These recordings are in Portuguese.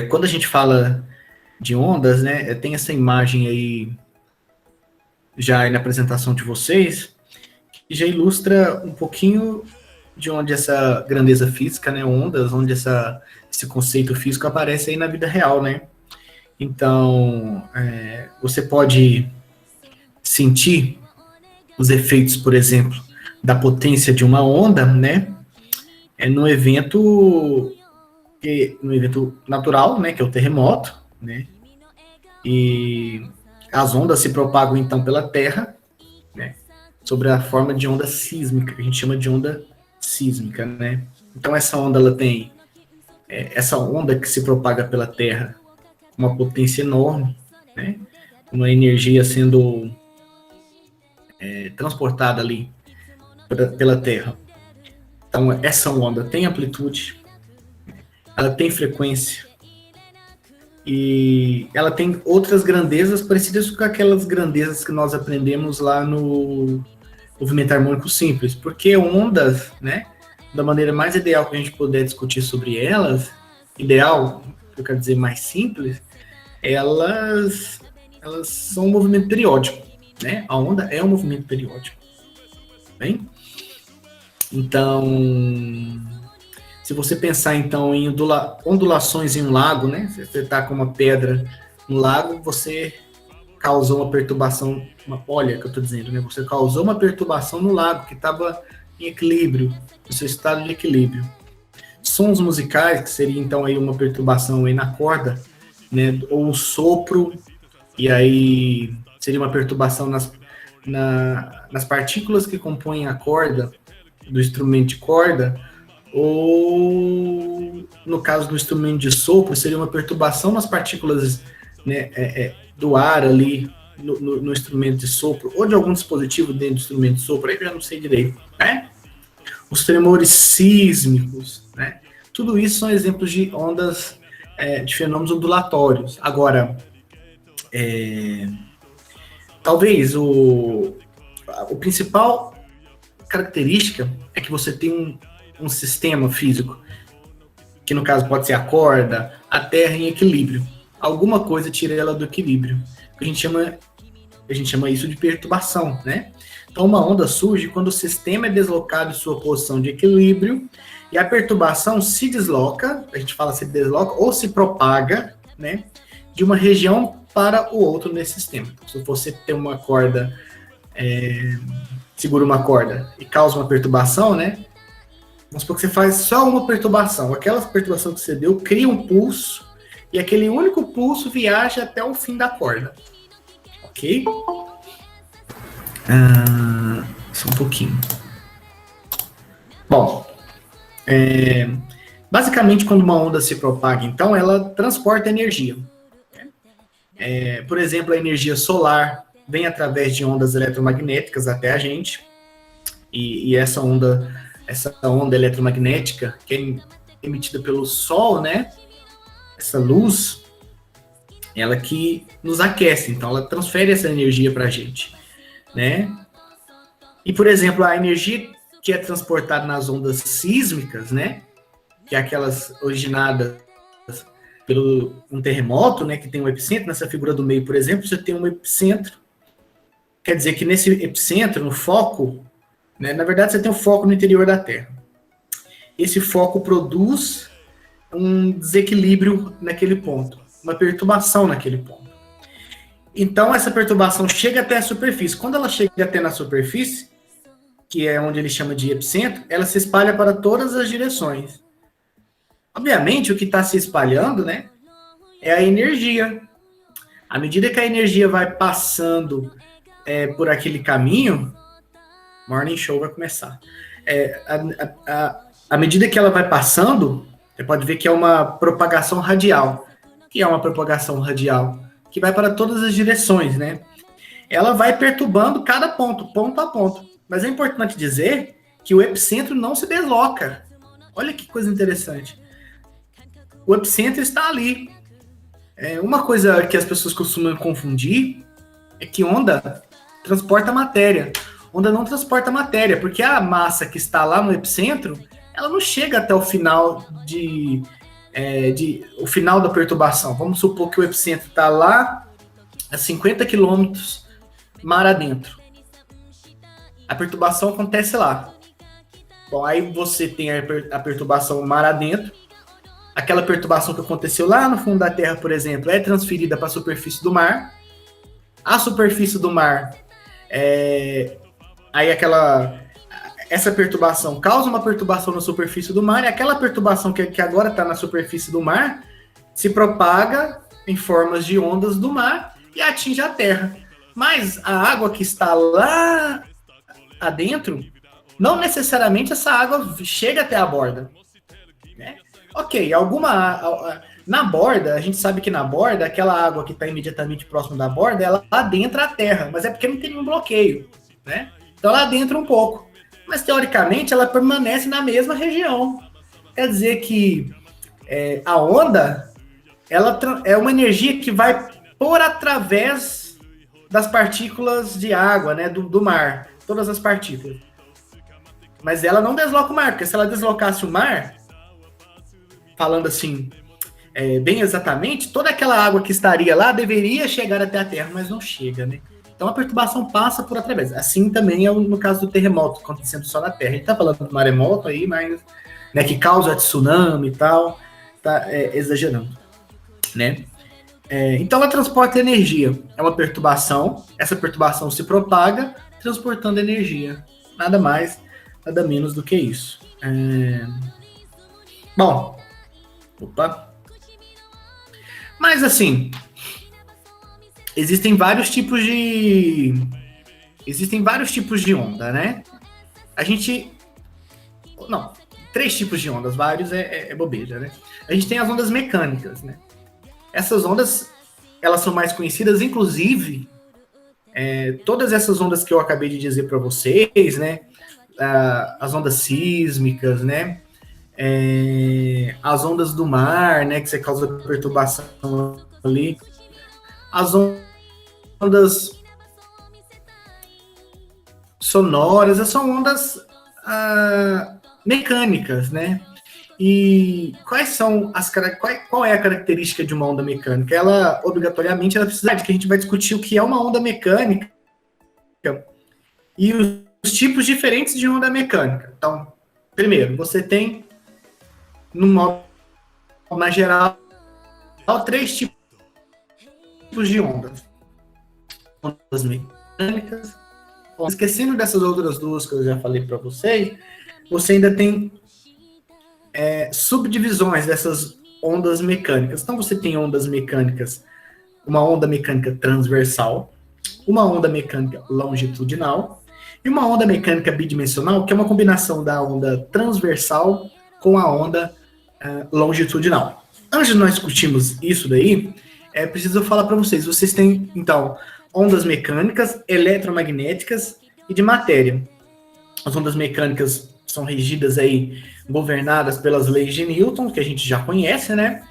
Quando a gente fala de ondas, né, tem essa imagem aí, já aí na apresentação de vocês, que já ilustra um pouquinho de onde essa grandeza física, né, ondas, onde esse conceito físico aparece aí na vida real, né? Então, você pode sentir os efeitos, por exemplo, da potência de uma onda, né? No evento natural, né? Que é o terremoto, né? E as ondas se propagam então pela Terra, né? Sobre a forma de onda sísmica, que a gente chama de onda sísmica, né? Então essa onda ela tem essa onda que se propaga pela Terra, uma potência enorme, né? Uma energia sendo transportada ali pela Terra. Então, essa onda tem amplitude, ela tem frequência, e ela tem outras grandezas parecidas com aquelas grandezas que nós aprendemos lá no movimento harmônico simples, porque ondas, né, da maneira mais ideal que a gente puder discutir sobre elas, ideal, eu quero dizer mais simples, elas são um movimento periódico, né? A onda é um movimento periódico, bem? Então, se você pensar então em ondulações em um lago, né? Se você está com uma pedra no lago, você causou uma perturbação, olha o que eu estou dizendo, né? Você causou uma perturbação no lago que estava em equilíbrio, no seu estado de equilíbrio. Sons musicais, que seria então aí uma perturbação aí na corda, né? Ou um sopro, e aí seria uma perturbação nas partículas que compõem a corda, do instrumento de corda, ou no caso do instrumento de sopro, seria uma perturbação nas partículas, né, do ar ali no instrumento de sopro, ou de algum dispositivo dentro do instrumento de sopro, aí eu já não sei direito, né? Os tremores sísmicos, né? Tudo isso são exemplos de ondas, de fenômenos ondulatórios. Agora, talvez o principal característica é que você tem um sistema físico, que no caso pode ser a corda, a Terra em equilíbrio. Alguma coisa tira ela do equilíbrio. A gente chama isso de perturbação, né? Então uma onda surge quando o sistema é deslocado de sua posição de equilíbrio e a perturbação se desloca, a gente fala se desloca ou se propaga, né? De uma região para o outro nesse sistema. Se você tem uma corda, segura uma corda e causa uma perturbação, né? Vamos supor que você faz só uma perturbação. Aquela perturbação que você deu cria um pulso e aquele único pulso viaja até o fim da corda. Ok? Só um pouquinho. Bom, basicamente quando uma onda se propaga, então, ela transporta energia. Por exemplo, a energia solar vem através de ondas eletromagnéticas até a gente, e essa onda eletromagnética, que é emitida pelo Sol, né? Essa luz, ela que nos aquece, então ela transfere essa energia para a gente, né? E, por exemplo, a energia que é transportada nas ondas sísmicas, né? Que é aquelas originadas pelo um terremoto, né? Que tem um epicentro, nessa figura do meio, por exemplo, você tem um epicentro, quer dizer que nesse epicentro, no foco, né, na verdade você tem um foco no interior da Terra. Esse foco produz um desequilíbrio naquele ponto, uma perturbação naquele ponto. Então essa perturbação chega até a superfície. Quando ela chega até na superfície, que é onde ele chama de epicentro, ela se espalha para todas as direções. Obviamente, o que está se espalhando, né, é a energia. À medida que a energia vai passando por aquele caminho, Morning Show vai começar. À medida que ela vai passando, você pode ver que é uma propagação radial. O que é uma propagação radial? Que vai para todas as direções, né? Ela vai perturbando cada ponto, ponto a ponto. Mas é importante dizer que o epicentro não se desloca. Olha que coisa interessante. O epicentro está ali. Uma coisa que as pessoas costumam confundir é que onda transporta matéria. Onda não transporta matéria, porque a massa que está lá no epicentro, ela não chega até o final o final da perturbação. Vamos supor que o epicentro está lá a 50 quilômetros mar adentro. A perturbação acontece lá. Bom, aí você tem a perturbação mar adentro. Aquela perturbação que aconteceu lá no fundo da Terra, por exemplo, é transferida para a superfície do mar. A superfície do mar, essa perturbação causa uma perturbação na superfície do mar, e aquela perturbação que agora está na superfície do mar se propaga em formas de ondas do mar e atinge a Terra. Mas a água que está lá adentro, não necessariamente essa água chega até a borda. Né? Ok, na borda, a gente sabe que na borda, aquela água que está imediatamente próxima da borda, ela adentra a terra, mas é porque não tem nenhum bloqueio, né? Então ela adentra um pouco. Mas, teoricamente, ela permanece na mesma região. Quer dizer que a onda, ela é uma energia que vai por através das partículas de água, né, do mar, todas as partículas. Mas ela não desloca o mar, porque se ela deslocasse o mar, falando assim, bem exatamente, toda aquela água que estaria lá deveria chegar até a Terra, mas não chega, né? Então a perturbação passa por através. Assim também é no caso do terremoto, acontecendo só na Terra. A gente tá falando do maremoto aí, mas né, que causa tsunami e tal, tá exagerando, né? Então ela transporta energia. É uma perturbação, essa perturbação se propaga, transportando energia. Nada mais, nada menos do que isso. Bom, mas assim, existem vários tipos de onda, né? Não, 3 tipos de ondas, vários é bobeja, né? A gente tem as ondas mecânicas, né? Essas ondas, elas são mais conhecidas, inclusive, todas essas ondas que eu acabei de dizer para vocês, né? As ondas sísmicas, né? As ondas do mar, né? Que você causa perturbação ali. As ondas sonoras, são ondas mecânicas, né? E qual é a característica de uma onda mecânica? Ela, obrigatoriamente, ela precisa de que a gente vai discutir o que é uma onda mecânica e os tipos diferentes de onda mecânica. Então, primeiro, você tem, na geral, 3 tipos de ondas. Ondas mecânicas. Esquecendo dessas outras 2 que eu já falei para vocês, você ainda tem subdivisões dessas ondas mecânicas. Então você tem ondas mecânicas, uma onda mecânica transversal, uma onda mecânica longitudinal e uma onda mecânica bidimensional, que é uma combinação da onda transversal com a onda longitudinal. Antes de nós discutirmos isso daí, é preciso falar para vocês. Vocês têm, então, ondas mecânicas, eletromagnéticas e de matéria. As ondas mecânicas são regidas aí, governadas pelas leis de Newton, que a gente já conhece, né?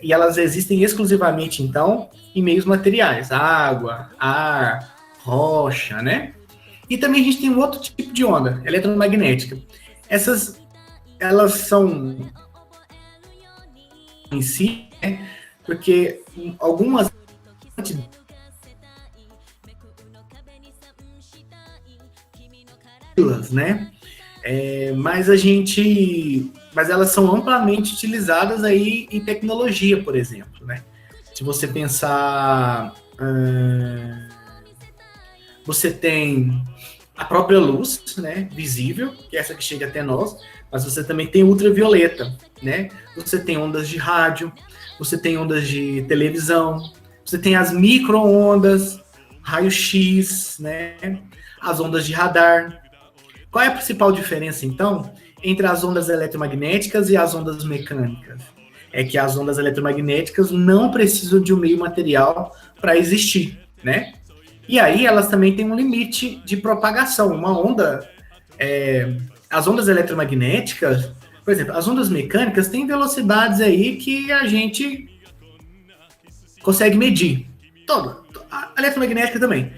E elas existem exclusivamente, então, em meios materiais, água, ar, rocha, né? E também a gente tem um outro tipo de onda, eletromagnética. Elas são em si, né? Porque algumas, né? Mas elas são amplamente utilizadas aí em tecnologia, por exemplo, né? Se você pensar, você tem a própria luz, né, visível, que é essa que chega até nós, mas você também tem ultravioleta, né? Você tem ondas de rádio, você tem ondas de televisão, você tem as micro-ondas, raio-x, né? As ondas de radar. Qual é a principal diferença, então, entre as ondas eletromagnéticas e as ondas mecânicas? É que as ondas eletromagnéticas não precisam de um meio material para existir, né? E aí elas também têm um limite de propagação. Uma onda, as ondas eletromagnéticas, por exemplo, as ondas mecânicas têm velocidades aí que a gente consegue medir. A eletromagnética também.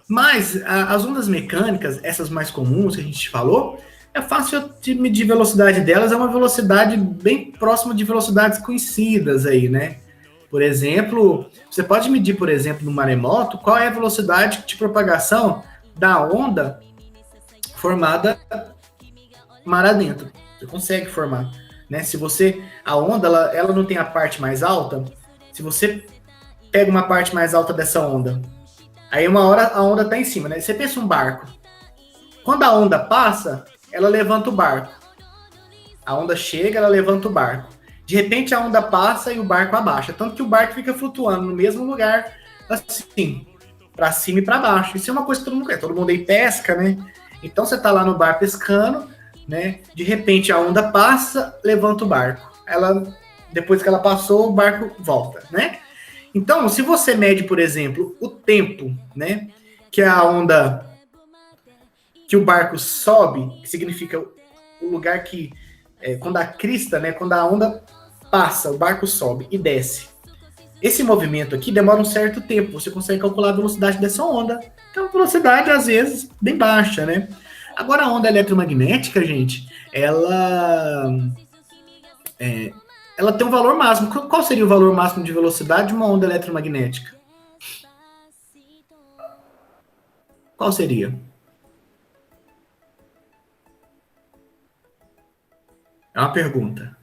Mas as ondas mecânicas, essas mais comuns que a gente falou, É fácil de medir a velocidade delas, é uma velocidade bem próxima de velocidades conhecidas aí, né? Por exemplo, você pode medir, por exemplo, no maremoto, qual é a velocidade de propagação da onda formada mar adentro. Você consegue formar, né? Se você, a onda, ela não tem a parte mais alta, se você pega uma parte mais alta dessa onda, aí uma hora a onda tá em cima, né? Você pensa um barco. Quando a onda passa, ela levanta o barco. A onda chega, ela levanta o barco. De repente a onda passa e o barco abaixa. Tanto que o barco fica flutuando no mesmo lugar, assim, para cima e para baixo. Isso é uma coisa que todo mundo quer. Todo mundo aí pesca, né? Então você tá lá no bar pescando, né? De repente a onda passa, levanta o barco. Depois que ela passou, o barco volta, né? Então, se você mede, por exemplo, o tempo, né? Que a onda, que o barco sobe, que significa o lugar que quando a crista, né, quando a onda passa, o barco sobe e desce. Esse movimento aqui demora um certo tempo, você consegue calcular a velocidade dessa onda, que é uma velocidade, às vezes, bem baixa, né? Agora, a onda eletromagnética, gente, ela tem um valor máximo. Qual seria o valor máximo de velocidade de uma onda eletromagnética? Qual seria? É uma pergunta.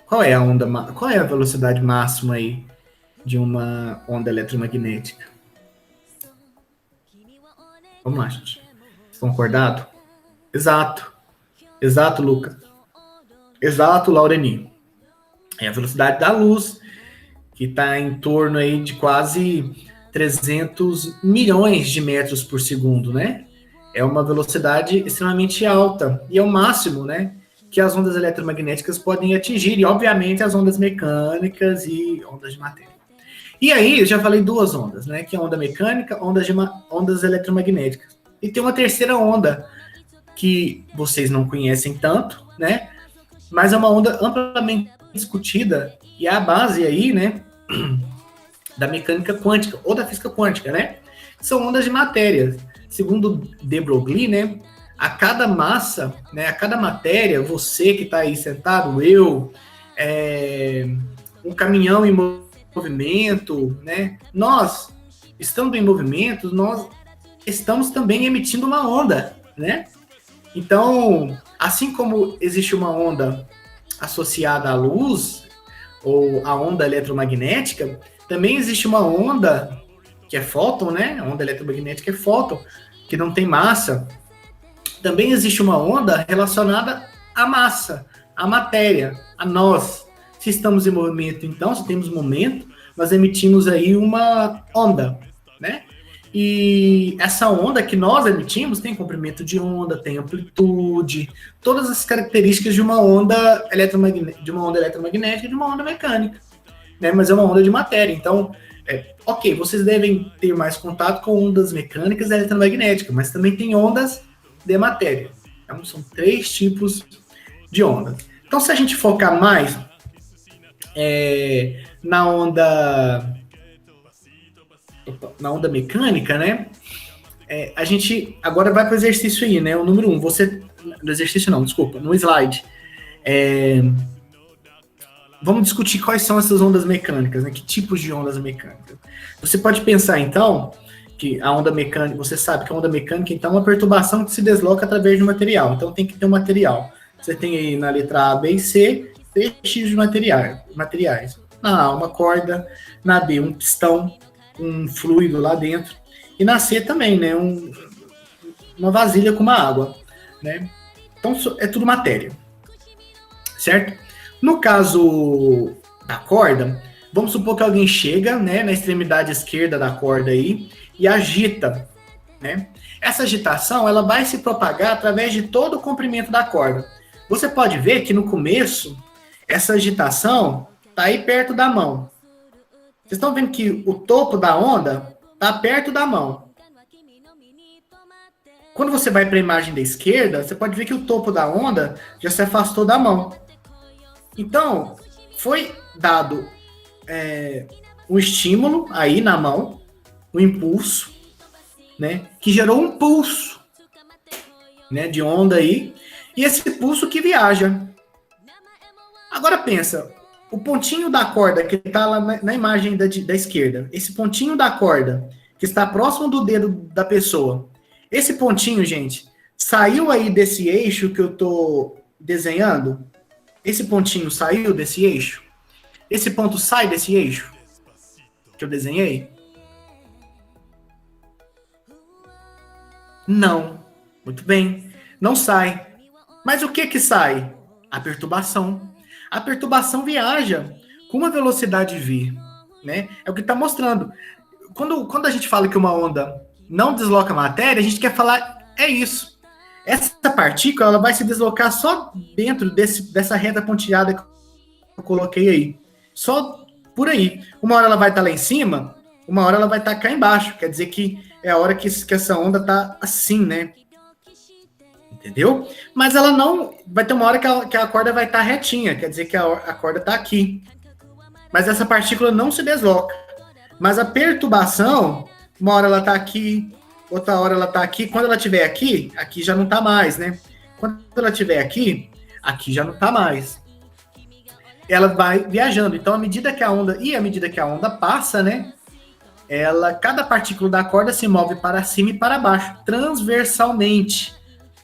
Qual é a velocidade máxima aí de uma onda eletromagnética? Vamos lá, gente. Concordado? Exato. Exato, Lucas. Exato, Laureni. É a velocidade da luz, que está em torno aí de quase 300 milhões de metros por segundo, né? É uma velocidade extremamente alta e é o máximo, né, que as ondas eletromagnéticas podem atingir, e obviamente as ondas mecânicas e ondas de matéria. E aí, eu já falei duas ondas, né, que é a onda mecânica, ondas eletromagnéticas. E tem uma terceira onda que vocês não conhecem tanto, né, mas é uma onda amplamente discutida e é a base aí, né, da mecânica quântica ou da física quântica, né? São ondas de matéria. Segundo de Broglie, né, a cada massa, né, a cada matéria, você que está aí sentado, eu, um caminhão em movimento, né, nós, estando em movimento, nós estamos também emitindo uma onda, né? Então, assim como existe uma onda associada à luz, ou a onda eletromagnética, também existe uma onda que é fóton, né? A onda eletromagnética é fóton, que não tem massa. Também existe uma onda relacionada à massa, à matéria, a nós. Se estamos em movimento, então, se temos momento, nós emitimos aí uma onda, né? E essa onda que nós emitimos tem comprimento de onda, tem amplitude, todas as características de uma onda eletromagnética, de uma onda mecânica, né? Mas é uma onda de matéria. Então, ok, vocês devem ter mais contato com ondas mecânicas e eletromagnéticas, mas também tem ondas de matéria. Então, são 3 tipos de ondas. Então, se a gente focar mais na onda mecânica, né? A gente agora vai para o exercício aí, né? O número 1. No exercício não, desculpa, no slide. Vamos discutir quais são essas ondas mecânicas, né? Que tipos de ondas mecânicas. Você pode pensar, então, que a onda mecânica, você sabe que a onda mecânica, então, é uma perturbação que se desloca através de um material. Então, tem que ter um material. Você tem aí na letra A, B e C, 3 tipos de materiais. Na A, uma corda. Na B, um pistão, um fluido lá dentro. E na C também, né? Uma vasilha com uma água, né? Então, é tudo matéria. Certo? No caso da corda, vamos supor que alguém chega, né, na extremidade esquerda da corda aí e agita, né? Essa agitação, ela vai se propagar através de todo o comprimento da corda. Você pode ver que no começo, essa agitação está aí perto da mão. Vocês estão vendo que o topo da onda está perto da mão. Quando você vai para a imagem da esquerda, você pode ver que o topo da onda já se afastou da mão. Então, foi dado um estímulo aí na mão, um impulso, né? Que gerou um pulso, né? De onda aí, e esse pulso que viaja. Agora pensa, o pontinho da corda que está lá na imagem da esquerda, esse pontinho da corda que está próximo do dedo da pessoa, esse pontinho, gente, saiu aí desse eixo que eu tô desenhando? Esse pontinho saiu desse eixo? Esse ponto sai desse eixo que eu desenhei? Não. Muito bem. Não sai. Mas o que que sai? A perturbação. A perturbação viaja com uma velocidade v, né? É o que está mostrando. Quando a gente fala que uma onda não desloca a matéria, a gente quer falar é isso. Essa partícula ela vai se deslocar só dentro dessa reta pontilhada que eu coloquei aí. Só por aí. Uma hora ela vai estar lá em cima, uma hora ela vai estar cá embaixo. Quer dizer que é a hora que essa onda está assim, né? Entendeu? Mas ela não... Vai ter uma hora que a corda vai estar retinha. Quer dizer que a corda está aqui. Mas essa partícula não se desloca. Mas a perturbação, uma hora ela está aqui, outra hora ela está aqui. Quando ela estiver aqui, aqui já não está mais, né? Quando ela estiver aqui, aqui já não está mais. Ela vai viajando. Então, à medida que a onda passa, né? Cada partícula da corda se move para cima e para baixo, transversalmente.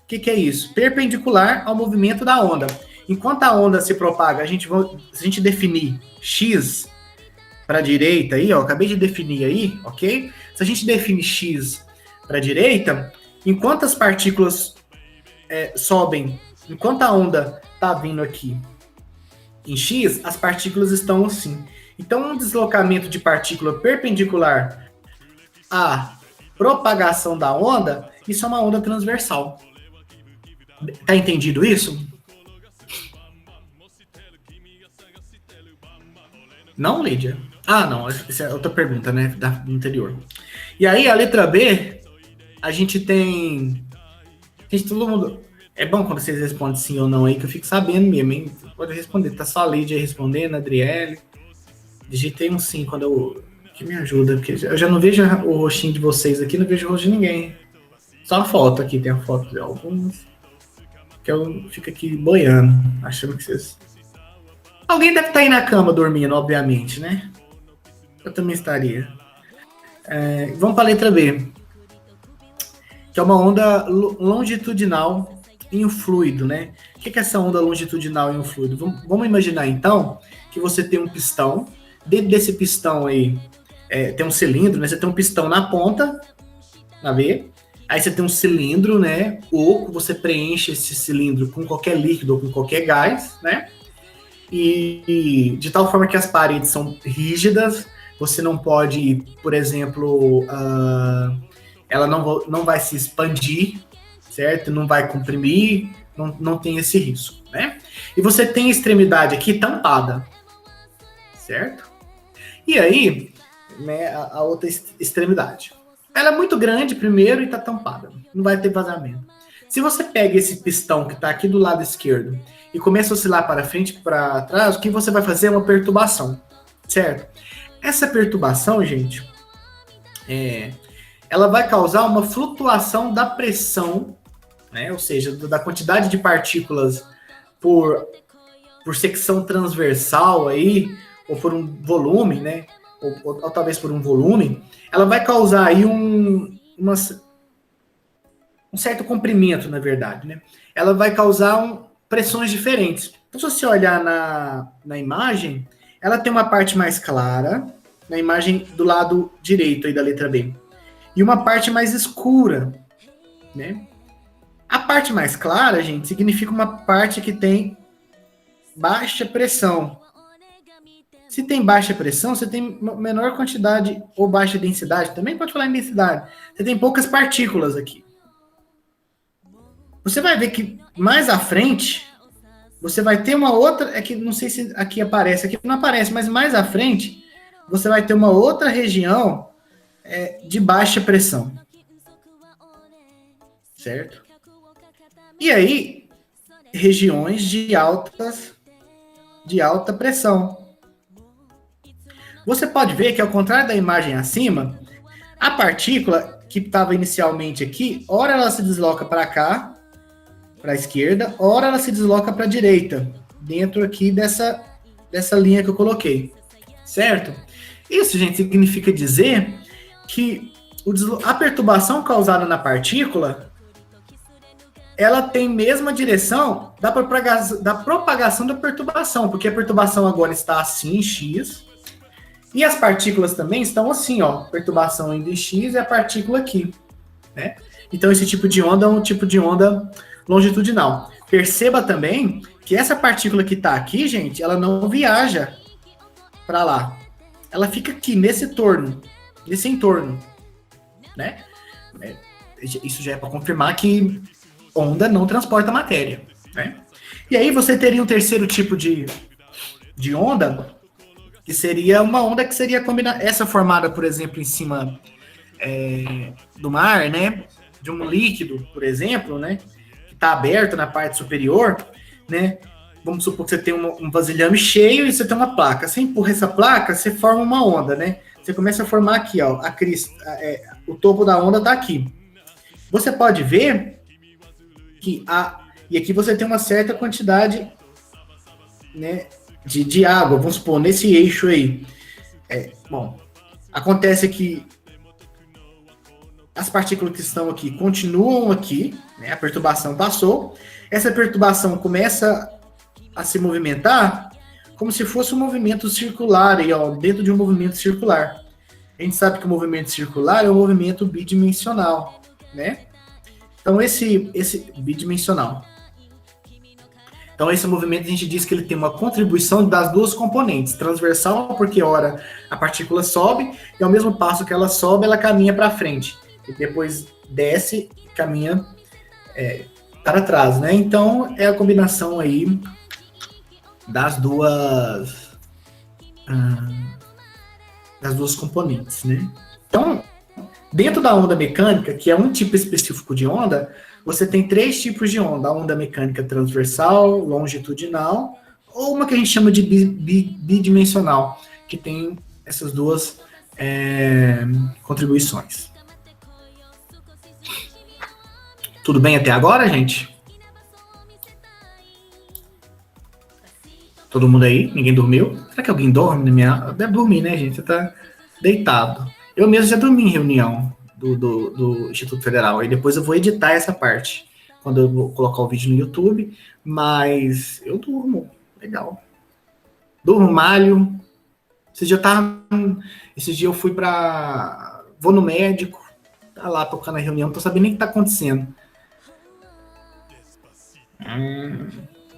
O que é isso? Perpendicular ao movimento da onda. Enquanto a onda se propaga, se a gente definir x para a direita aí, ó, acabei de definir aí, ok? Se a gente define x para a direita, enquanto as partículas sobem, enquanto a onda está vindo aqui em x, as partículas estão assim. Então, um deslocamento de partícula perpendicular à propagação da onda, isso é uma onda transversal. Tá entendido isso? Não, Lídia? Ah, não. Essa é outra pergunta, né? Do anterior. E aí, a letra B, a gente tem... Gente, todo mundo... É bom quando vocês respondem sim ou não aí, que eu fico sabendo mesmo, hein? Pode responder. Tá só a Lídia respondendo, a Adriele. Digitei um sim quando eu... Que me ajuda, porque eu já não vejo o rostinho de vocês aqui, não vejo o rosto de ninguém. Só a foto aqui, tem a foto de alguns. Que eu fico aqui boiando, achando que vocês... Alguém deve estar aí na cama dormindo, obviamente, né? Eu também estaria. Vamos para a letra B. Que é uma onda longitudinal em um fluido, né? O que é essa onda longitudinal em um fluido? Vamos imaginar, então, que você tem um pistão. Dentro desse pistão aí, tem um cilindro, né? Você tem um pistão na ponta, na B. Aí você tem um cilindro, né? Oco, você preenche esse cilindro com qualquer líquido ou com qualquer gás, né? E de tal forma que as paredes são rígidas, você não pode, por exemplo, ela não vai se expandir, certo? Não vai comprimir, não tem esse risco, né? E você tem a extremidade aqui tampada, certo? E aí, né, a outra extremidade. Ela é muito grande primeiro e está tampada, não vai ter vazamento. Se você pega esse pistão que está aqui do lado esquerdo e começa a oscilar para frente e para trás, o que você vai fazer é uma perturbação, certo? Essa perturbação, gente, ela vai causar uma flutuação da pressão, né? Ou seja, da quantidade de partículas por secção transversal aí, ou por um volume, né? Ou talvez por um volume, ela vai causar aí um certo comprimento, na verdade, né? Ela vai causar pressões diferentes. Então, se você olhar na imagem, ela tem uma parte mais clara, na imagem do lado direito aí da letra B, e uma parte mais escura, né? A parte mais clara, gente, significa uma parte que tem baixa pressão. Se tem baixa pressão, você tem menor quantidade ou baixa densidade, também pode falar em densidade. Você tem poucas partículas aqui. Você vai ver que mais à frente, você vai ter uma outra, é que não sei se aqui aparece, aqui não aparece, mas mais à frente, você vai ter uma outra região de baixa pressão. Certo? E aí, regiões de alta pressão. Você pode ver que, ao contrário da imagem acima, a partícula que estava inicialmente aqui, ora ela se desloca para cá, para a esquerda, ora ela se desloca para a direita, dentro aqui dessa linha que eu coloquei, certo? Isso, gente, significa dizer que a perturbação causada na partícula, ela tem mesma direção da propagação da perturbação, porque a perturbação agora está assim, em x, e as partículas também estão assim, ó, perturbação indo em x e a partícula aqui, né? Então esse tipo de onda é um tipo de onda longitudinal. Perceba também que essa partícula que está aqui, gente, ela não viaja para lá. Ela fica aqui, nesse entorno, né? Isso já é para confirmar que onda não transporta matéria, né? E aí você teria um terceiro tipo de onda, que seria uma onda que seria combinada, essa formada, por exemplo, em cima do mar, né? De um líquido, por exemplo, né? Que está aberto na parte superior, né? Vamos supor que você tem um vasilhame cheio e você tem uma placa. Você empurra essa placa, você forma uma onda, né? Você começa a formar aqui, ó, o topo da onda está aqui. Você pode ver que e aqui você tem uma certa quantidade, né, de água, vamos supor, nesse eixo aí. Bom, acontece que as partículas que estão aqui continuam aqui, né, a perturbação passou, essa perturbação começa a se movimentar como se fosse um movimento circular, aí, ó, dentro de um movimento circular. A gente sabe que o movimento circular é um movimento bidimensional, né? Então, esse bidimensional. Então, esse movimento a gente diz que ele tem uma contribuição das duas componentes, transversal, porque ora a partícula sobe, e ao mesmo passo que ela sobe, ela caminha para frente, e depois desce e caminha para trás, né? Então, é a combinação aí das duas componentes, né? Então, dentro da onda mecânica, que é um tipo específico de onda, você tem 3 tipos de onda: a onda mecânica transversal, longitudinal, ou uma que a gente chama de bidimensional, que tem essas duas contribuições. Tudo bem até agora, gente? Todo mundo aí? Ninguém dormiu? Será que alguém dorme? Deve dormir, né, gente? Você tá deitado. Eu mesmo já dormi em reunião do Instituto Federal. Aí depois eu vou editar essa parte, quando eu vou colocar o vídeo no YouTube. Mas eu durmo. Legal. Durmo, malho. Esses dias eu fui vou no médico. Tá lá tocando a reunião. Não tô sabendo nem o que tá acontecendo.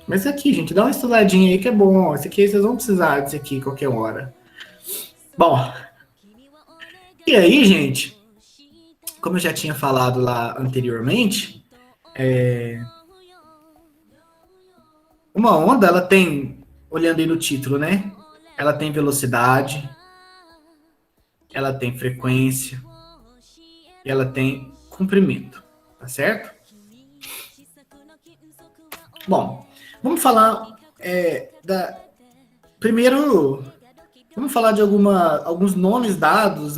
Mas aqui, gente, dá uma estudadinha aí que é bom. Esse aqui vocês vão precisar disso aqui qualquer hora. Bom, e aí, gente, como eu já tinha falado lá anteriormente, uma onda, ela tem, olhando aí no título, né? Ela tem velocidade, ela tem frequência e ela tem comprimento, tá certo? Bom, vamos falar primeiro, vamos falar de alguns nomes dados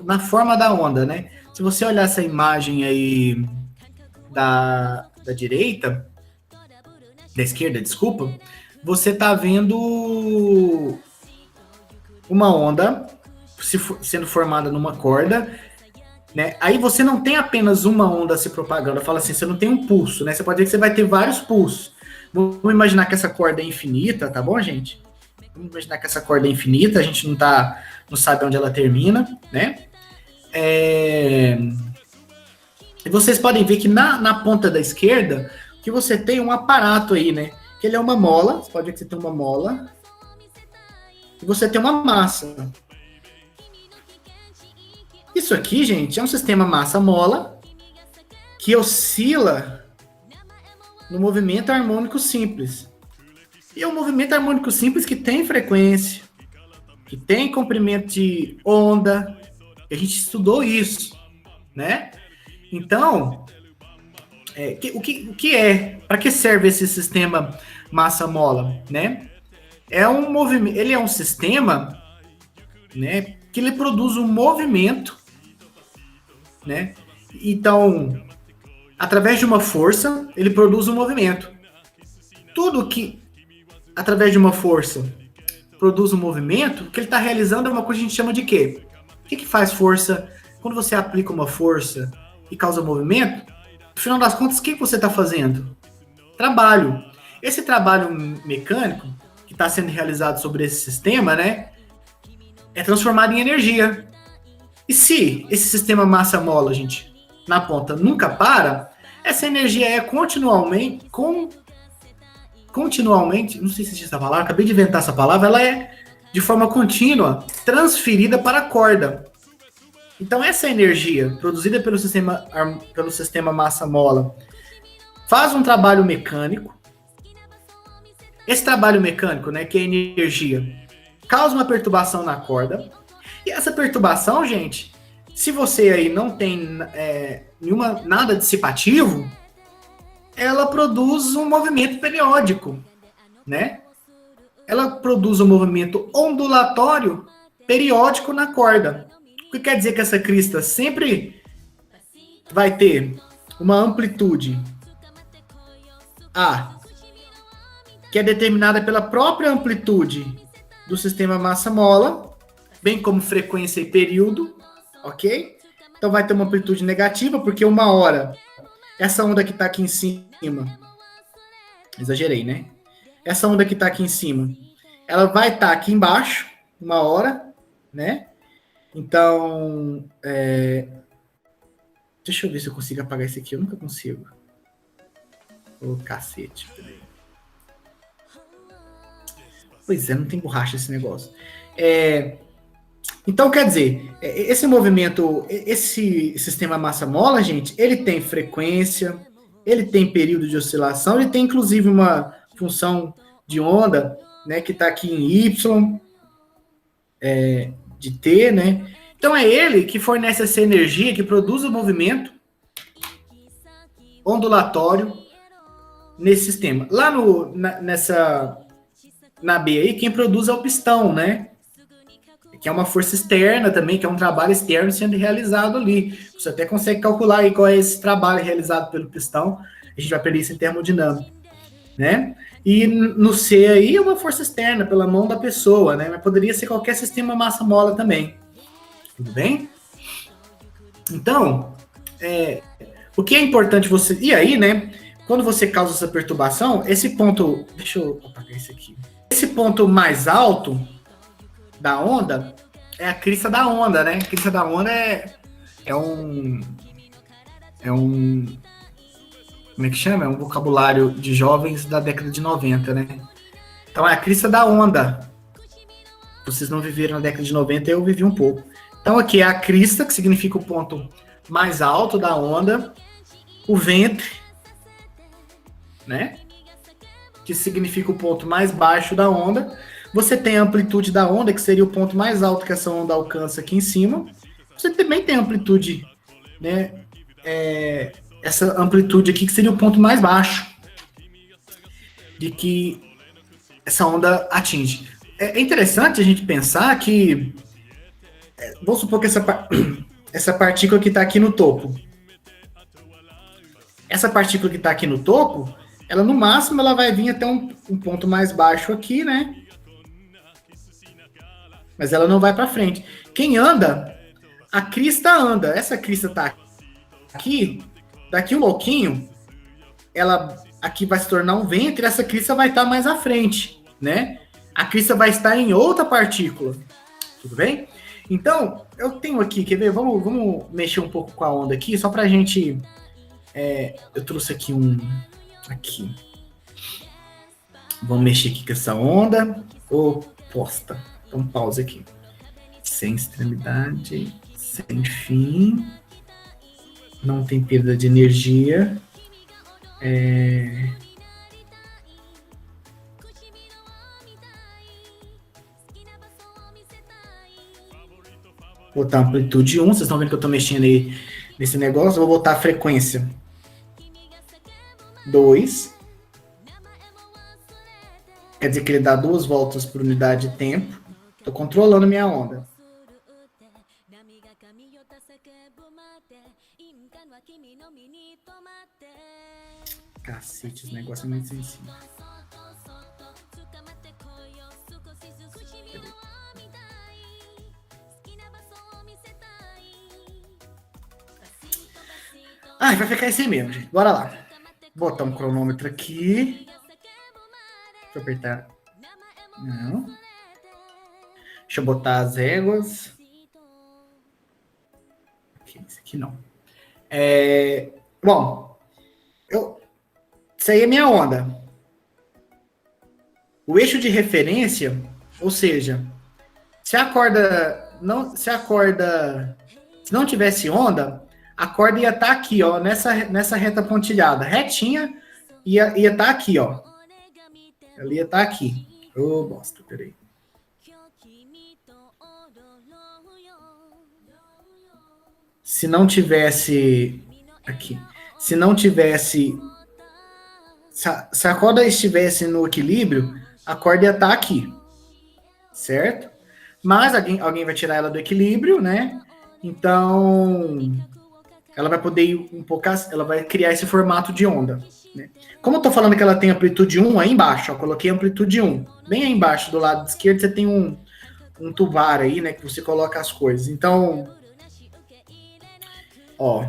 na forma da onda, né? Se você olhar essa imagem aí da direita, da esquerda, desculpa, você está vendo uma onda sendo formada numa corda, né? Aí você não tem apenas uma onda se propagando, fala assim, você não tem um pulso, né? Você pode ver que você vai ter vários pulsos. Vamos imaginar que essa corda é infinita, tá bom, gente? Vamos imaginar que essa corda é infinita, a gente não sabe onde ela termina, né? E vocês podem ver que na ponta da esquerda, que você tem um aparato aí, né? Que ele é uma mola, você pode ver que você tem uma mola, e você tem uma massa. Isso aqui, gente, é um sistema massa-mola que oscila no movimento harmônico simples. E é um movimento harmônico simples que tem frequência, que tem comprimento de onda, a gente estudou isso, né? Então, o que é? Para que serve esse sistema massa-mola, né? Ele é um sistema né? Que ele produz um movimento, né? Então, através de uma força, ele produz um movimento. Tudo que, através de uma força, produz um movimento, o que ele está realizando é uma coisa que a gente chama de quê? O que faz força? Quando você aplica uma força e causa movimento, no final das contas, o que você está fazendo? Trabalho. Esse trabalho mecânico que está sendo realizado sobre esse sistema, né, é transformado em energia. E se esse sistema massa-mola, gente, na ponta nunca para, essa energia é continuamente, não sei se existe essa palavra, acabei de inventar essa palavra, ela é de forma contínua transferida para a corda. Então essa energia produzida pelo sistema massa-mola faz um trabalho mecânico. Esse trabalho mecânico, né, que é energia, causa uma perturbação na corda. E essa perturbação, gente, se você aí não tem nada dissipativo, ela produz um movimento periódico, né? Ela produz um movimento ondulatório periódico na corda. O que quer dizer que essa crista sempre vai ter uma amplitude A, que é determinada pela própria amplitude do sistema massa-mola, bem como frequência e período, ok? Então vai ter uma amplitude negativa, porque uma hora, essa onda que está aqui em cima, exagerei, né? Essa onda que está aqui em cima, ela vai estar aqui embaixo, uma hora, né? Então, deixa eu ver se eu consigo apagar isso aqui, eu nunca consigo. Ô, cacete, peraí. Pois é, não tem borracha esse negócio. Então, quer dizer, esse movimento, esse sistema massa-mola, gente, ele tem frequência, ele tem período de oscilação, ele tem, inclusive, uma função de onda, né, que está aqui em Y, de T, né? Então, é ele que fornece essa energia, que produz o movimento ondulatório nesse sistema. Lá na B aí, quem produz é o pistão, né? Que é uma força externa também, que é um trabalho externo sendo realizado ali. Você até consegue calcular aí qual é esse trabalho realizado pelo pistão. A gente vai aprender isso em termodinâmica, né? E no C aí é uma força externa, pela mão da pessoa, né? Mas poderia ser qualquer sistema massa-mola também. Tudo bem? Então, o que é importante você... E aí, né? Quando você causa essa perturbação, esse ponto... Deixa eu apagar isso aqui. Esse ponto mais alto da onda é a crista da onda, né? A crista da onda é um... Como é que chama? É um vocabulário de jovens da década de 90, né? Então é a crista da onda. Vocês não viveram na década de 90, eu vivi um pouco. Então aqui é a crista, que significa o ponto mais alto da onda, o ventre, né? Que significa o ponto mais baixo da onda. Você tem a amplitude da onda, que seria o ponto mais alto que essa onda alcança aqui em cima. Você também tem a amplitude, né? Essa amplitude aqui, que seria o ponto mais baixo de que essa onda atinge. É interessante a gente pensar que, vamos supor que essa partícula que está aqui no topo, essa partícula que está aqui no topo, ela no máximo ela vai vir até um ponto mais baixo aqui, né? Mas ela não vai para frente. Quem anda, a crista anda. Essa crista está aqui, daqui um pouquinho, ela aqui vai se tornar um ventre, essa crista vai estar mais à frente, né? A crista vai estar em outra partícula. Tudo bem? Então, eu tenho aqui, quer ver? Vamos mexer um pouco com a onda aqui, só pra gente... eu trouxe aqui aqui. Vamos mexer aqui com essa onda oposta. Então, pausa aqui. Sem extremidade, sem fim. Não tem perda de energia. Vou botar amplitude 1. Vocês estão vendo que eu estou mexendo aí nesse negócio. Vou botar a frequência 2. Quer dizer que ele dá 2 voltas por unidade de tempo. Estou controlando minha onda. Cacete, esse negócio é muito sensível. Ah, vai ficar assim mesmo, gente. Bora lá. Vou botar um cronômetro aqui. Deixa eu apertar. Não. Deixa eu botar as éguas. Ok, esse aqui não. Bom, isso aí é minha onda. O eixo de referência, ou seja, se não tivesse onda, a corda ia estar aqui, ó, nessa reta pontilhada, retinha, ia estar aqui, ó. Ela ia estar aqui. Ô, bosta, peraí. Se não tivesse aqui, se a corda estivesse no equilíbrio, a corda ia estar aqui, certo? Mas alguém vai tirar ela do equilíbrio, né? Então, ela vai poder ir um pouco, ela vai criar esse formato de onda, né? Como eu tô falando que ela tem amplitude 1, aí embaixo, ó, coloquei amplitude 1. Bem aí embaixo, do lado esquerdo, você tem um tubar aí, né, que você coloca as coisas. Então, ó,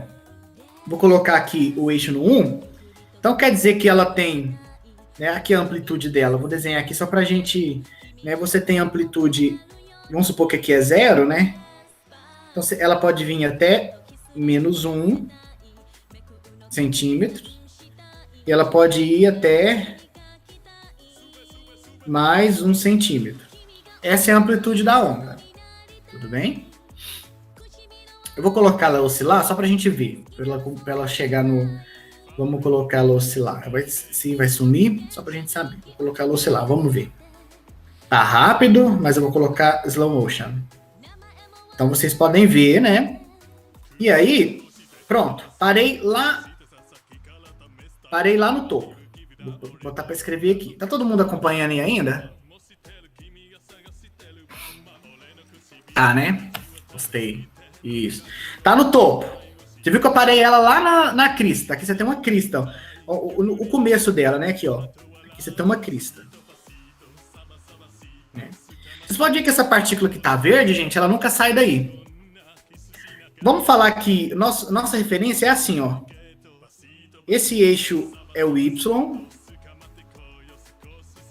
vou colocar aqui o eixo no 1. Então, quer dizer que ela tem, né, aqui a amplitude dela. Vou desenhar aqui só pra gente, né, você tem amplitude, vamos supor que aqui é 0, né? Então, ela pode vir até menos 1 centímetro. E ela pode ir até mais 1 centímetro. Essa é a amplitude da onda. Tudo bem? Eu vou colocar ela oscilar só para a gente ver. Para ela chegar no... Vamos colocar ela oscilar. Vai sumir, só para a gente saber. Vou colocar ela oscilar, vamos ver. Tá rápido, mas eu vou colocar slow motion. Então vocês podem ver, né? E aí, pronto. Parei lá no topo. Vou botar para escrever aqui. Tá todo mundo acompanhando aí ainda? Tá, né? Gostei. Isso. Tá no topo. Você viu que eu parei ela lá na crista. Aqui você tem uma crista. Ó. O começo dela, né? Aqui, ó. Aqui você tem uma crista. Vocês podem ver que essa partícula que tá verde, gente, ela nunca sai daí. Vamos falar que nossa referência é assim, ó. Esse eixo é o Y.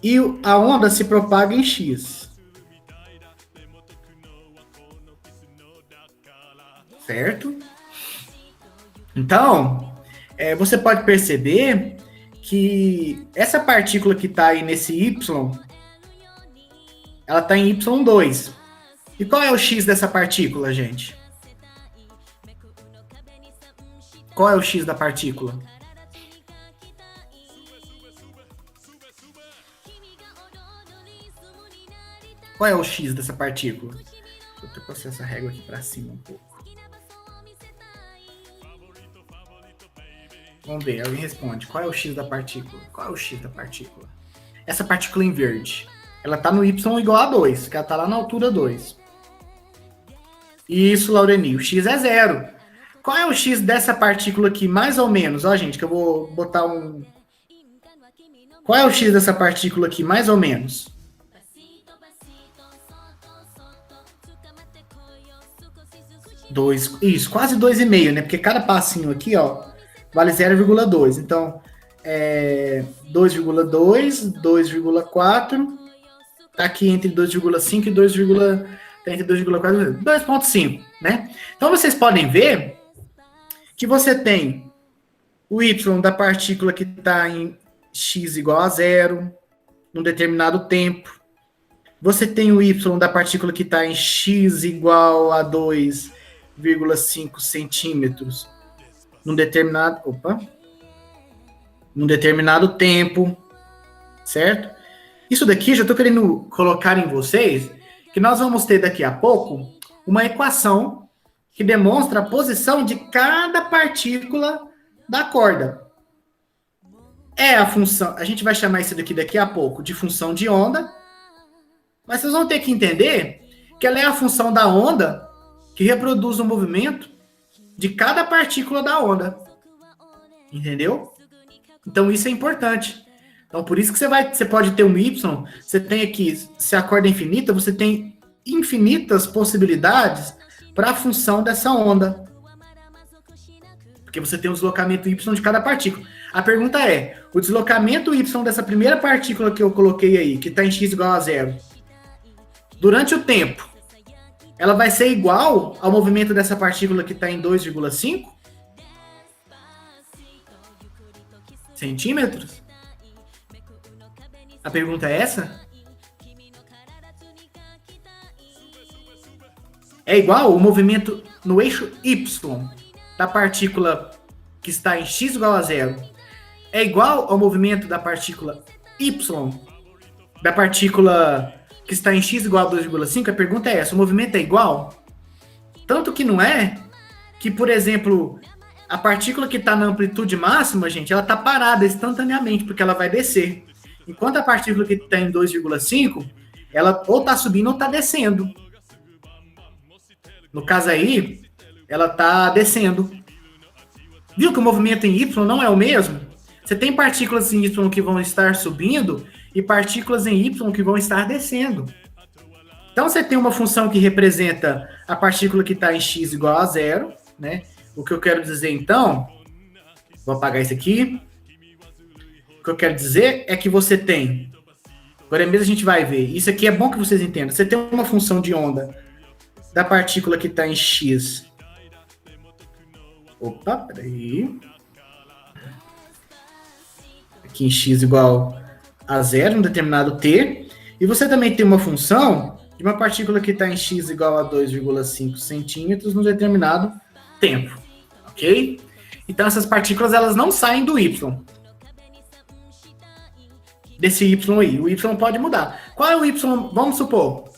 E a onda se propaga em X. Certo? Então, você pode perceber que essa partícula que está aí nesse Y, ela está em Y2. E qual é o X dessa partícula, gente? Qual é o X da partícula? Qual é o X dessa partícula? Vou ter que passar essa régua aqui para cima um pouco. Vamos ver, alguém responde. Qual é o X da partícula? Qual é o X da partícula? Essa partícula em verde. Ela está no Y igual a 2, que ela está lá na altura 2. Isso, Laureni. O X é 0. Qual é o X dessa partícula aqui, mais ou menos? Ó, gente, que eu vou botar um... Qual é o X dessa partícula aqui, mais ou menos? Isso, quase 2,5, né? Porque cada passinho aqui, ó, vale 0,2. Então, 2,2, 2,4, tá aqui entre 2,5 e 2,4, 2,5, né? Então, vocês podem ver que você tem o Y da partícula que está em x igual a 0, num determinado tempo. Você tem o Y da partícula que está em x igual a 2,5 centímetros, num determinado tempo, certo? Isso daqui eu já estou querendo colocar em vocês que nós vamos ter daqui a pouco uma equação que demonstra a posição de cada partícula da corda. É a função, a gente vai chamar isso daqui a pouco de função de onda, mas vocês vão ter que entender que ela é a função da onda que reproduz o movimento de cada partícula da onda. Entendeu? Então isso é importante. Então por isso que você pode ter um Y, você tem aqui, se a corda é infinita, você tem infinitas possibilidades para a função dessa onda. Porque você tem o deslocamento Y de cada partícula. A pergunta é, o deslocamento Y dessa primeira partícula que eu coloquei aí, que está em x igual a 0, durante o tempo, ela vai ser igual ao movimento dessa partícula que está em 2,5 centímetros? A pergunta é essa? É igual o movimento no eixo Y da partícula que está em x igual a 0. É igual ao movimento da partícula Y da partícula que está em x igual a 2,5? A pergunta é essa, o movimento é igual? Tanto que não é que, por exemplo, a partícula que está na amplitude máxima, gente, ela está parada instantaneamente, porque ela vai descer. Enquanto a partícula que está em 2,5, ela ou está subindo ou está descendo. No caso aí, ela está descendo. Viu que o movimento em Y não é o mesmo? Você tem partículas em Y que vão estar subindo e partículas em Y que vão estar descendo. Então você tem uma função que representa a partícula que está em x igual a 0, né? O que eu quero dizer então, vou apagar isso aqui. O que eu quero dizer é que você tem, agora mesmo a gente vai ver, isso aqui é bom que vocês entendam. Você tem uma função de onda da partícula que está em x. Opa, peraí. Aqui em x igual a 0, um determinado t. E você também tem uma função de uma partícula que está em x igual a 2,5 centímetros num determinado tempo. Ok? Então essas partículas elas não saem do y. Desse y aí. O y pode mudar. Qual é o y? Vamos supor.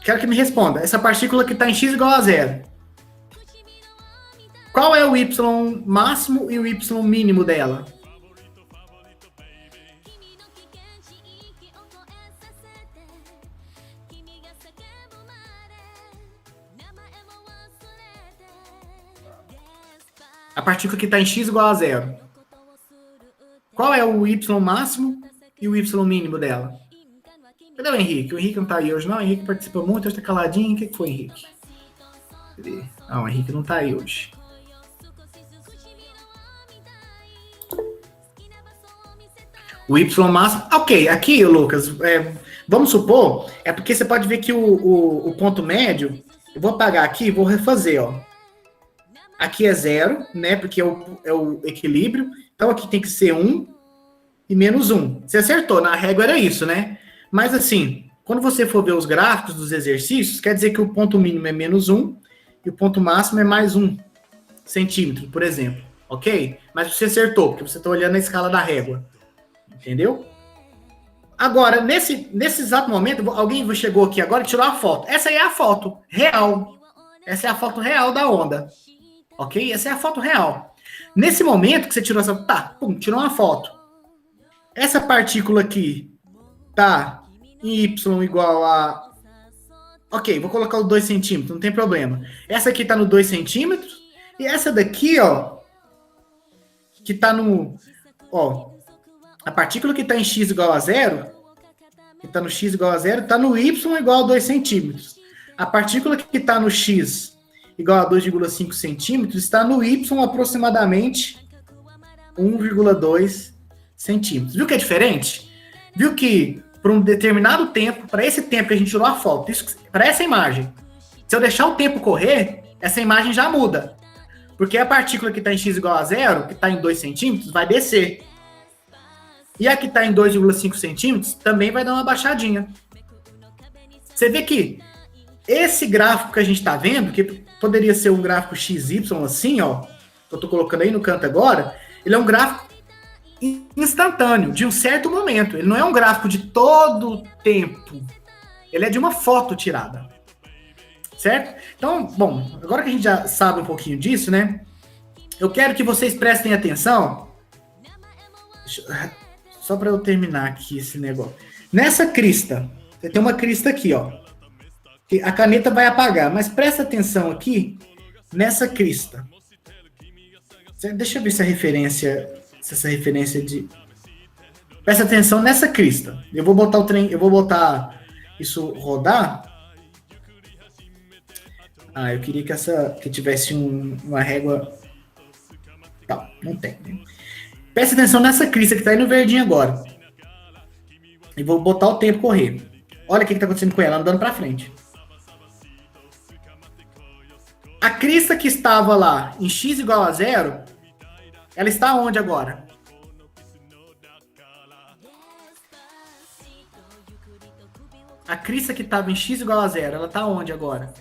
Quero que me responda. Essa partícula que está em x igual a 0. Qual é o y máximo e o y mínimo dela? A partícula que está em x igual a 0. Qual é o y máximo e o y mínimo dela? Cadê o Henrique? O Henrique não está aí hoje, não. O Henrique participa muito, hoje está caladinho. O que foi, Henrique? Cadê? Não, o Henrique não está aí hoje. O y máximo... Ok, aqui, Lucas, vamos supor, é porque você pode ver que o ponto médio, eu vou apagar aqui e vou refazer, ó. Aqui é 0, né, porque é o equilíbrio, então aqui tem que ser 1 e menos 1. Você acertou, na régua era isso, né? Mas assim, quando você for ver os gráficos dos exercícios, quer dizer que o ponto mínimo é menos 1 e o ponto máximo é mais 1 centímetro, por exemplo, ok? Mas você acertou, porque você está olhando na escala da régua. Entendeu? Agora, nesse exato momento, alguém chegou aqui agora e tirou a foto. Essa aí é a foto real. Essa é a foto real da onda. Ok? Essa é a foto real. Nesse momento que você tirou essa... Tá, pum, tirou uma foto. Essa partícula aqui tá em Y igual a... Ok, vou colocar o 2 centímetros, não tem problema. Essa aqui tá no 2 centímetros. E essa daqui, ó, que tá no... Ó, a partícula que está em x igual a 0, que está no x igual a 0, está no y igual a 2 centímetros. A partícula que está no x igual a 2,5 centímetros está no y aproximadamente 1,2 centímetros. Viu que é diferente? Viu que por um determinado tempo, para esse tempo que a gente tirou a foto, para essa imagem, se eu deixar o tempo correr, essa imagem já muda. Porque a partícula que está em x igual a 0, que está em 2 centímetros, vai descer. E a que está em 2,5 centímetros também vai dar uma baixadinha. Você vê que esse gráfico que a gente está vendo, que poderia ser um gráfico XY assim, ó, que eu estou colocando aí no canto agora, ele é um gráfico instantâneo, de um certo momento. Ele não é um gráfico de todo o tempo. Ele é de uma foto tirada. Certo? Então, bom, agora que a gente já sabe um pouquinho disso, né? Eu quero que vocês prestem atenção. Só para eu terminar aqui esse negócio. Nessa crista, você tem uma crista aqui, ó. Que a caneta vai apagar, mas presta atenção aqui nessa crista. Deixa eu ver se a referência essa referência de... Presta atenção nessa crista. Eu vou botar o trem, eu vou botar isso rodar. Ah, eu queria que tivesse uma régua... Tá, não tem. Presta atenção nessa crista que tá aí no verdinho agora. E vou botar o tempo correr. Olha o que tá acontecendo com ela, andando pra frente. A crista que estava lá em x igual a 0, ela está onde agora? A crista que estava em x igual a 0, ela está onde agora?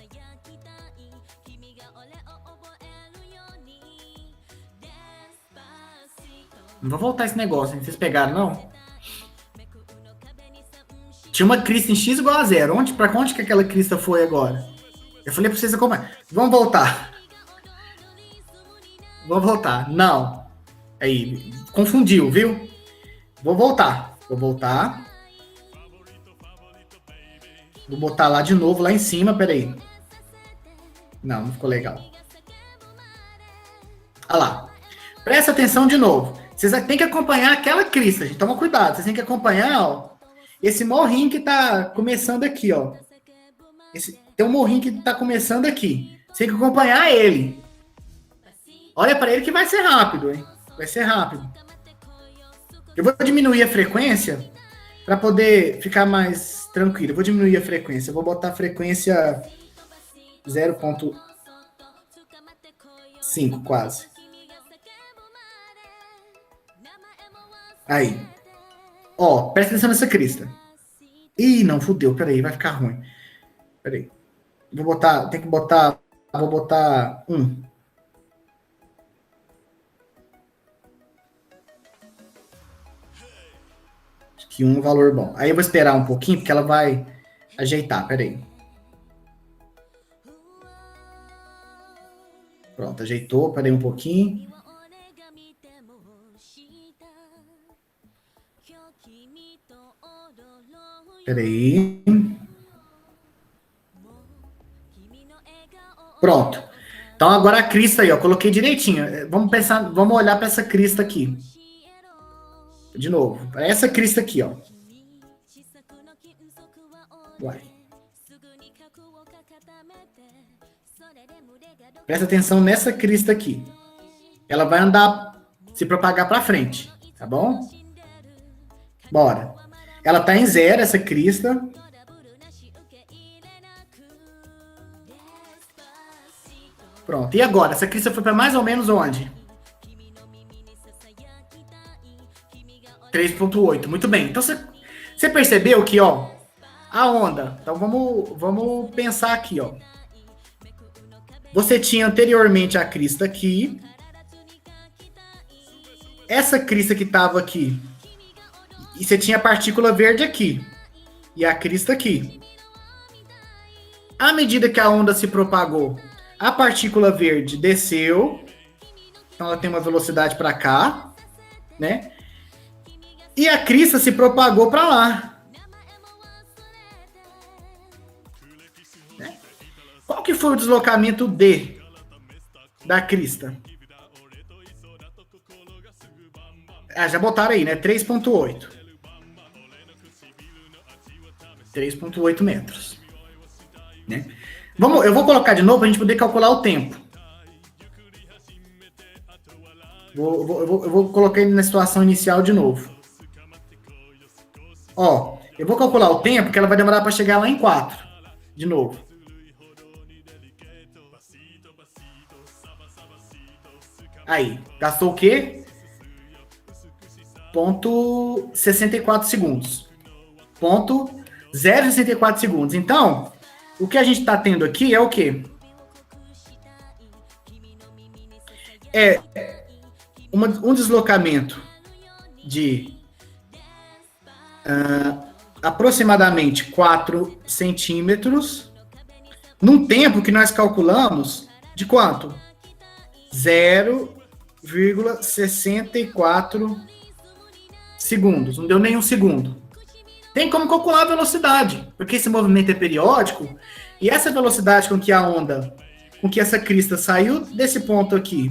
Não vou voltar esse negócio, hein? Vocês pegaram, não? Tinha uma crista em x igual a 0. Pra onde que aquela crista foi agora? Eu falei pra vocês acompanhar. Vamos voltar. Vamos voltar. Não. Aí, confundiu, viu? Vou voltar. Vou voltar. Vou botar lá de novo, lá em cima. Peraí. Não ficou legal. Olha lá. Presta atenção de novo. Vocês têm que acompanhar aquela crista, gente. Toma cuidado. Vocês têm que acompanhar, ó, esse morrinho que tá começando aqui, ó. Tem um morrinho que tá começando aqui. Você tem que acompanhar ele. Olha para ele que vai ser rápido, hein? Vai ser rápido. Eu vou diminuir a frequência para poder ficar mais tranquilo. Eu vou diminuir a frequência. Eu vou botar a frequência 0.5 quase. Aí. Ó, presta atenção nessa crista. Ih, não, fudeu. Peraí, vai ficar ruim. Peraí. Vou botar 1. Acho que 1 é um valor bom. Aí eu vou esperar um pouquinho, porque ela vai ajeitar. Peraí. Pronto, ajeitou. Peraí um pouquinho. Peraí. Pronto. Então agora a crista aí, ó, coloquei direitinho. Vamos olhar para essa crista aqui. De novo, para essa crista aqui, ó. Uai. Presta atenção nessa crista aqui. Ela vai andar, se propagar para frente, tá bom? Bora. Ela tá em 0, essa crista. Pronto. E agora? Essa crista foi para mais ou menos onde? 3.8. Muito bem. Então, você percebeu que, ó, a onda... Então, vamos pensar aqui, ó. Você tinha anteriormente a crista aqui. Essa crista que estava aqui. E você tinha a partícula verde aqui. E a crista aqui. À medida que a onda se propagou, a partícula verde desceu. Então ela tem uma velocidade para cá, né? E a crista se propagou para lá. Né? Qual que foi o deslocamento D da crista? Ah, já botaram aí, né? 3.8. 3.8 metros. Né? Eu vou colocar de novo para a gente poder calcular o tempo. Eu vou colocar ele na situação inicial de novo. Ó, eu vou calcular o tempo que ela vai demorar para chegar lá em 4. De novo. Aí, gastou o quê? 0,64 segundos. 0,64 segundos. Então, o que a gente está tendo aqui é o quê? É um deslocamento de aproximadamente 4 centímetros num tempo que nós calculamos de quanto? 0,64 segundos. Não deu nem um segundo. Tem como calcular a velocidade, porque esse movimento é periódico, e essa velocidade com que a onda, com que essa crista saiu desse ponto aqui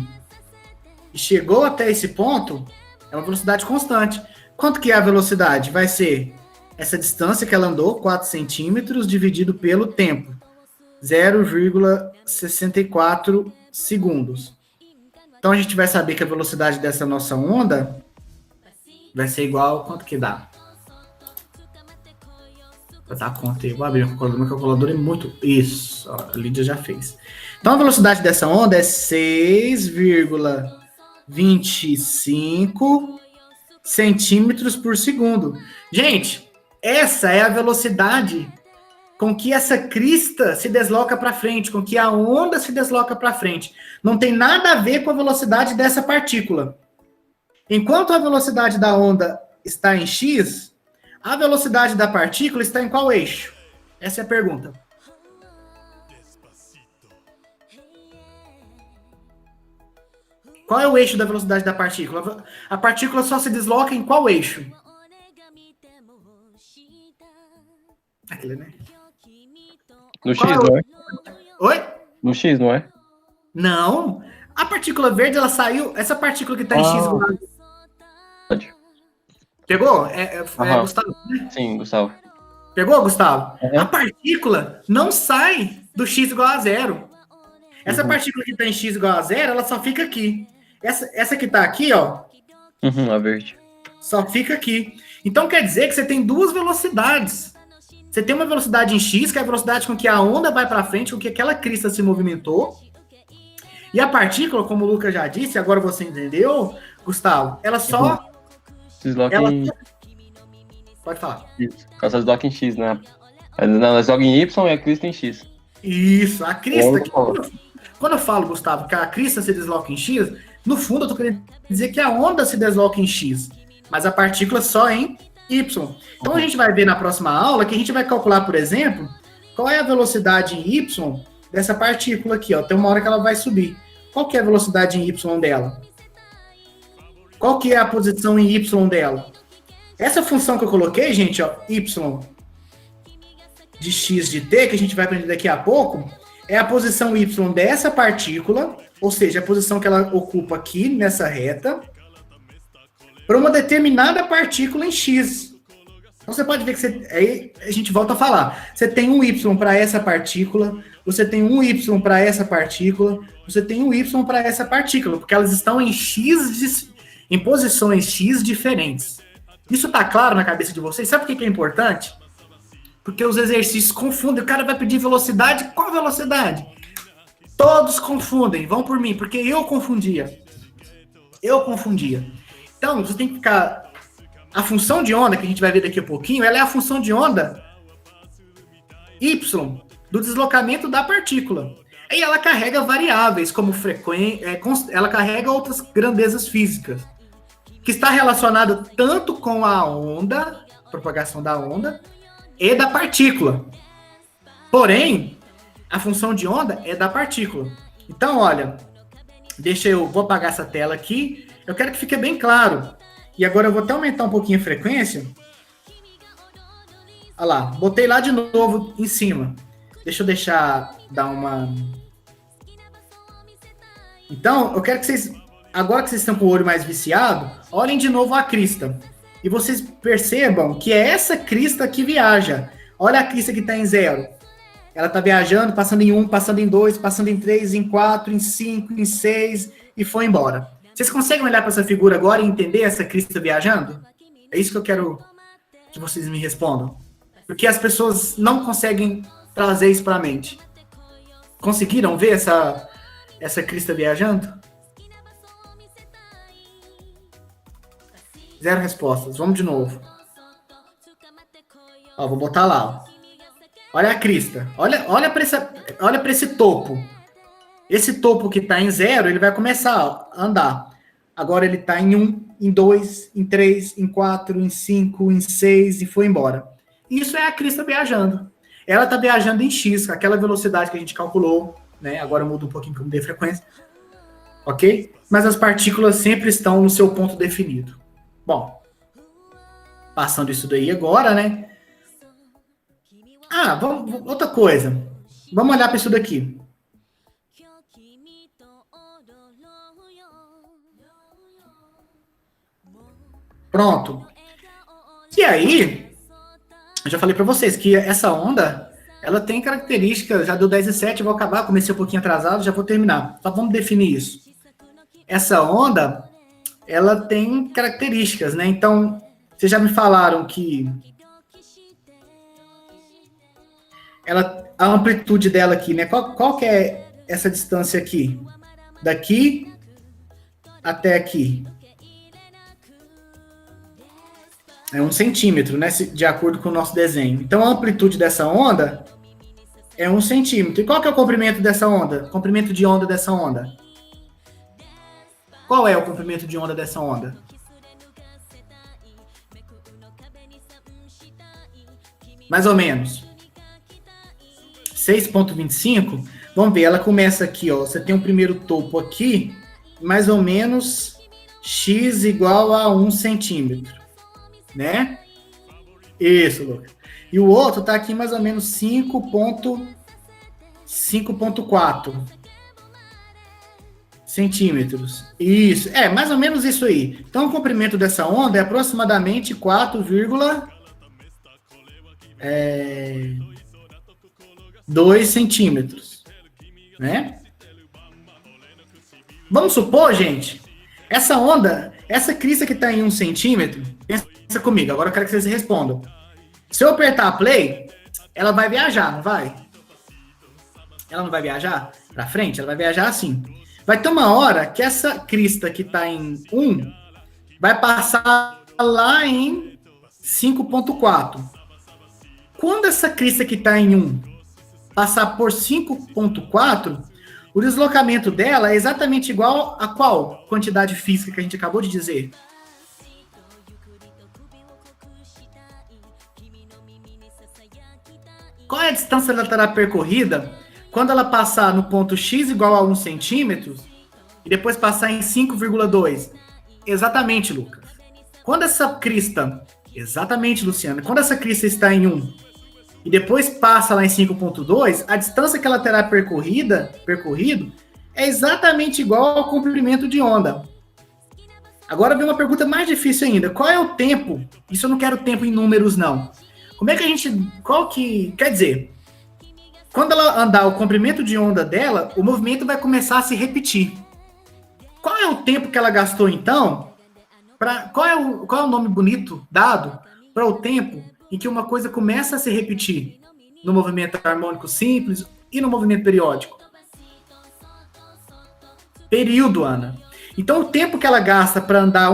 e chegou até esse ponto, É uma velocidade constante. Quanto que é a velocidade? Vai ser essa distância que ela andou, 4 centímetros, dividido pelo tempo, 0,64 segundos. Então, a gente vai saber que a velocidade dessa nossa onda vai ser igual... Quanto que dá? Vou dar conta aí. Vou abrir o calculador. Meu calculador é muito... Isso. Ó, a Lídia já fez. Então, a velocidade dessa onda é 6,25 centímetros por segundo. Gente, essa é a velocidade com que essa crista se desloca para frente, com que a onda se desloca para frente. Não tem nada a ver com a velocidade dessa partícula. Enquanto a velocidade da onda está em x, a velocidade da partícula está em qual eixo? Essa é a pergunta. Qual é o eixo da velocidade da partícula? A partícula só se desloca em qual eixo? Aquele, né? No X, não é? Oi? No X, não é? Não. A partícula verde, ela saiu... Essa partícula que está em X... Pegou? Gustavo? Né? Sim, Gustavo. Pegou, Gustavo? Uhum. A partícula não sai do X igual a zero. Essa partícula que está em X igual a zero, ela só fica aqui. Essa que está aqui, ó... A verde. Só fica aqui. Então, quer dizer que você tem duas velocidades. Você tem uma velocidade em X, que é a velocidade com que a onda vai para frente, com que aquela crista se movimentou. E a partícula, como o Lucas já disse, agora você entendeu, Gustavo, ela só... Se desloca em... Pode falar. Isso. Ela só desloca em X, né? Ela desloca em Y e a crista em X. Isso, a crista... Quando eu falo, Gustavo, que a crista se desloca em X, no fundo eu tô querendo dizer que a onda se desloca em X, mas a partícula só em Y. Então a gente vai ver na próxima aula que a gente vai calcular, por exemplo, qual é a velocidade em Y dessa partícula aqui, ó. Tem uma hora que ela vai subir. Qual que é a velocidade em Y dela? Qual que é a posição em Y dela? Essa função que eu coloquei, gente, ó, Y de X de T, que a gente vai aprender daqui a pouco, é a posição Y dessa partícula, ou seja, a posição que ela ocupa aqui nessa reta, para uma determinada partícula em X. Então você pode ver que aí a gente volta a falar. Você tem um Y para essa partícula, você tem um Y para essa partícula, você tem um Y para essa partícula, porque elas estão em em posições X diferentes. Isso tá claro na cabeça de vocês? Sabe por que é importante? Porque os exercícios confundem. O cara vai pedir velocidade. Qual velocidade? Todos confundem. Vão por mim, porque eu confundia. Então, você tem que ficar... A função de onda, que a gente vai ver daqui a pouquinho, ela é a função de onda Y, do deslocamento da partícula. E ela carrega variáveis, como frequência... ela carrega outras grandezas físicas, que está relacionado tanto com a onda, propagação da onda, e da partícula. Porém, a função de onda é da partícula. Então, olha, vou apagar essa tela aqui. Eu quero que fique bem claro. E agora eu vou até aumentar um pouquinho a frequência. Olha lá, botei lá de novo em cima. Deixa eu dar uma... Então, eu quero que vocês, agora que vocês estão com o olho mais viciado, olhem de novo a crista. E vocês percebam que é essa crista que viaja. Olha a crista que está em 0. Ela está viajando, passando em 1, passando em 2, passando em 3, em 4, em 5, em 6 e foi embora. Vocês conseguem olhar para essa figura agora e entender essa crista viajando? É isso que eu quero que vocês me respondam. Porque as pessoas não conseguem trazer isso para a mente. Conseguiram ver essa crista viajando? 0 respostas. Vamos de novo. Ó, vou botar lá. Ó. Olha a crista. Olha para esse topo. Esse topo que está em 0, ele vai começar a andar. Agora ele está em 1, em 2, em 3, em 4, em 5, em 6 e foi embora. Isso é a crista viajando. Ela está viajando em X, aquela velocidade que a gente calculou. Né? Agora eu mudo um pouquinho como de frequência. Ok? Mas as partículas sempre estão no seu ponto definido. Bom, passando isso daí agora, né? Outra coisa. Vamos olhar para isso daqui. Pronto. E aí, eu já falei para vocês que essa onda, ela tem características, já deu 10:07, vou acabar, comecei um pouquinho atrasado, já vou terminar. Só vamos definir isso. Essa onda, ela tem características, né? Então, vocês já me falaram que a amplitude dela aqui, né? Qual que é essa distância aqui? Daqui até aqui. É 1 centímetro, né? De acordo com o nosso desenho. Então, a amplitude dessa onda é 1 centímetro. E qual que é o comprimento dessa onda? Comprimento de onda dessa onda? Qual é o comprimento de onda dessa onda? Mais ou menos. 6,25. Vamos ver, ela começa aqui, ó. Você tem um primeiro topo aqui, mais ou menos x igual a 1 centímetro, né? Isso, Lucas. E o outro tá aqui mais ou menos 5,4 centímetros. Isso, mais ou menos isso aí. Então, o comprimento dessa onda é aproximadamente 4,2 centímetros, né? Vamos supor, gente, essa onda, essa crista que está em 1 centímetro, pensa comigo, agora eu quero que vocês respondam. Se eu apertar play, ela vai viajar, não vai? Ela não vai viajar para frente? Ela vai viajar assim. Vai ter uma hora que essa crista que está em 1 vai passar lá em 5,4. Quando essa crista que está em 1 passar por 5,4, o deslocamento dela é exatamente igual a qual quantidade física que a gente acabou de dizer? Qual é a distância lateral percorrida quando ela passar no ponto x igual a 1 centímetro e depois passar em 5,2? Exatamente, Lucas. Quando essa crista... Exatamente, Luciana. Quando essa crista está em 1 e depois passa lá em 5,2, a distância que ela terá percorrido é exatamente igual ao comprimento de onda. Agora vem uma pergunta mais difícil ainda. Qual é o tempo? Isso eu não quero tempo em números, não. Como é que a gente... Quer dizer, quando ela andar o comprimento de onda dela, o movimento vai começar a se repetir. Qual é o tempo que ela gastou, então? Qual é o nome bonito dado para o tempo em que uma coisa começa a se repetir no movimento harmônico simples e no movimento periódico? Período, Ana. Então, o tempo que ela gasta para andar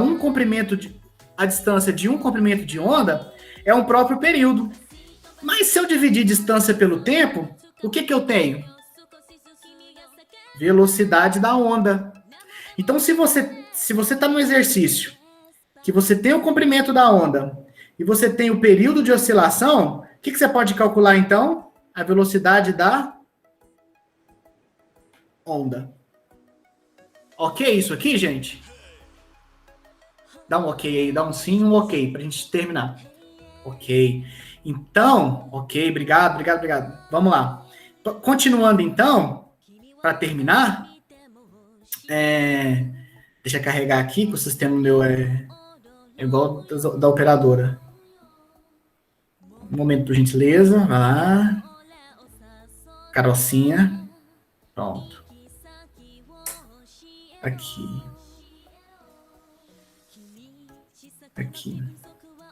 a distância de um comprimento de onda é um próprio período. Mas se eu dividir distância pelo tempo, o que eu tenho? Velocidade da onda. Então, se você está no exercício que você tem o comprimento da onda e você tem o período de oscilação, o que você pode calcular, então? A velocidade da onda. Ok isso aqui, gente? Dá um ok aí, dá um sim, um ok, pra gente terminar. Ok. Então, ok, obrigado. Vamos lá. Continuando, então, para terminar, deixa eu carregar aqui, que o sistema meu é igual da operadora. Um momento, por gentileza. Vai lá. Carocinha. Pronto. Aqui.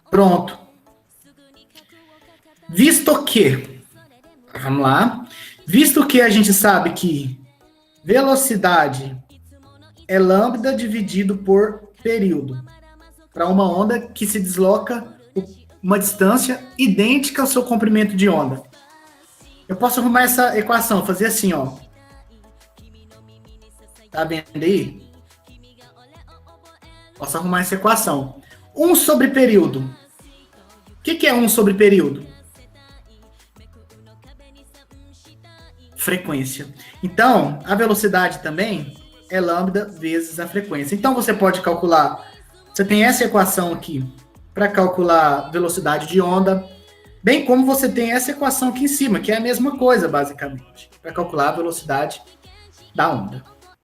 Pronto. Visto que a gente sabe que velocidade é lambda dividido por período, para uma onda que se desloca uma distância idêntica ao seu comprimento de onda. Eu posso arrumar essa equação, fazer assim, ó. Tá vendo aí? Posso arrumar essa equação. 1 sobre período. O que é 1 sobre período? Frequência. Então, a velocidade também é lambda vezes a frequência. Então, você pode calcular... Você tem essa equação aqui para calcular velocidade de onda, bem como você tem essa equação aqui em cima, que é a mesma coisa, basicamente, para calcular a velocidade da onda.